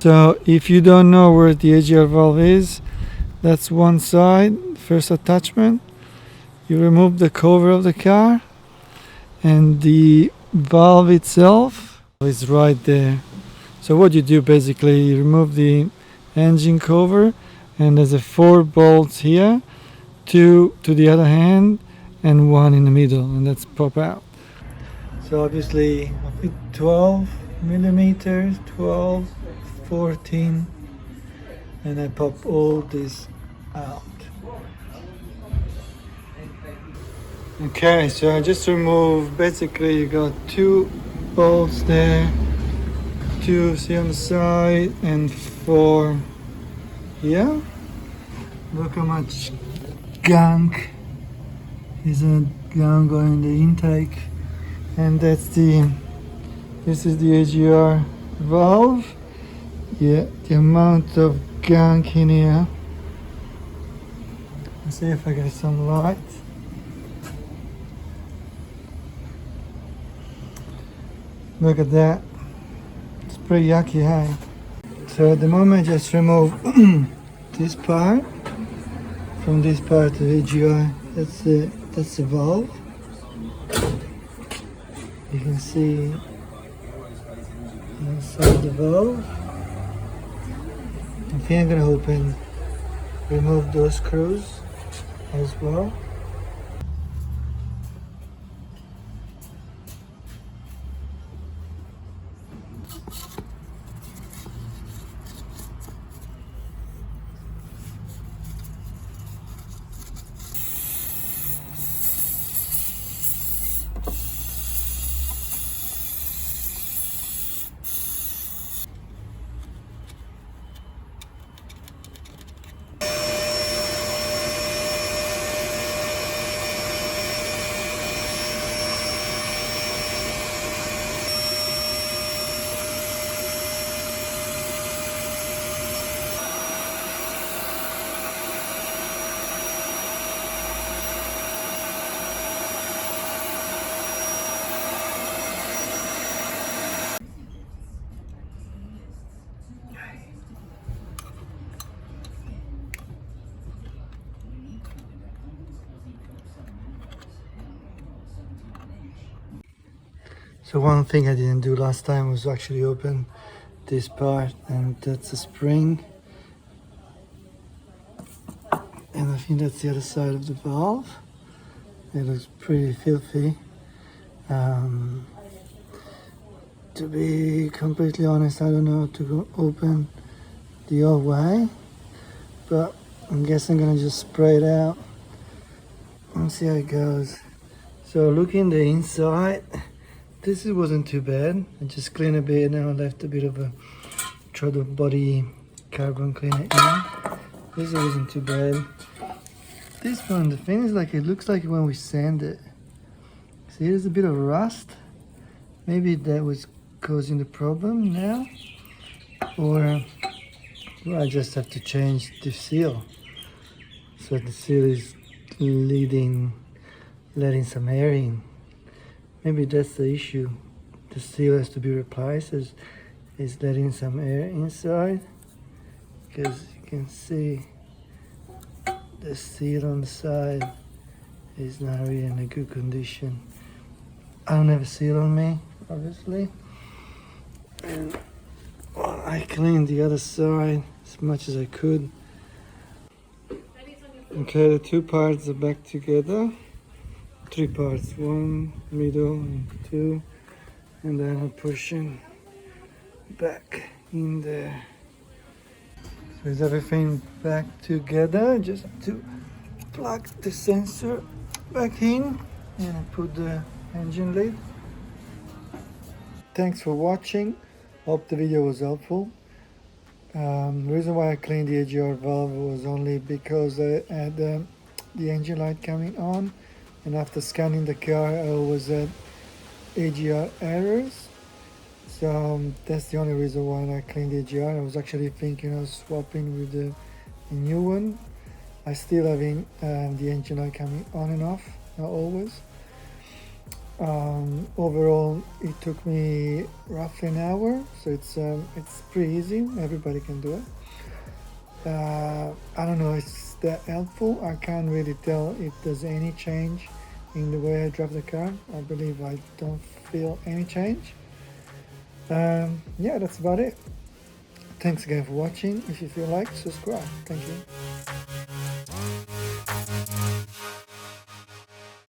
So if you don't know where the EGR valve is, that's one side, first attachment. You remove the cover of the car and the valve itself is right there. So what you do basically, you remove the engine cover and there's 4 bolts here, 2 to the other hand and 1 in the middle, and that's pop out. So obviously I put 12 millimeters, 12, 14, and I pop all this out. Okay, so I just removed, basically you got 2 bolts there, 2 see on the side and 4 here. Look how much gunk is a gunk going in the intake, and this is the EGR valve. Yeah, the amount of gunk in here. Let's see if I get some light. Look at that. It's pretty yucky, hey? So at the moment I just remove this part from this part of the EGR. That's the valve. You can see inside the valve. I think I'm gonna remove those screws as well. So one thing I didn't do last time was actually open this part, and that's a spring. And I think that's the other side of the valve. It looks pretty filthy. To be completely honest, I don't know how to open the old way, but I guess I'm gonna just spray it out and see how it goes. So looking the inside, this wasn't too bad. I just cleaned a bit, now I left a bit of a throttle body carbon cleaner in. This wasn't too bad. This one, the thing is, like, it looks like when we sand it. See, there's a bit of rust. Maybe that was causing the problem now. Or well, I just have to change the seal. So the seal is letting some air in. Maybe that's the issue. The seal has to be replaced. Is letting some air inside, because you can see the seal on the side is not really in a good condition. I don't have a seal on me, obviously, and well, I cleaned the other side as much as I could. Okay, the 2 parts are back together. 3 parts, 1 middle and 2, and then I'm pushing back in there. So is everything back together? Just have to plug the sensor back in and I put the engine lid. Thanks for watching. Hope the video was helpful. The reason why I cleaned the EGR valve was only because I had the engine light coming on, and after scanning the car I was at EGR errors. So that's the only reason why I cleaned the EGR. I was actually thinking of swapping with the new one. I still having the engine light coming on and off, not always. Overall, it took me roughly an hour, so it's pretty easy. Everybody can do it. I don't know, it's that helpful. I can't really tell if there's any change in the way I drive the car. I believe I don't feel any change. Yeah, that's about it. Thanks again for watching. If you feel like, subscribe. Thank you.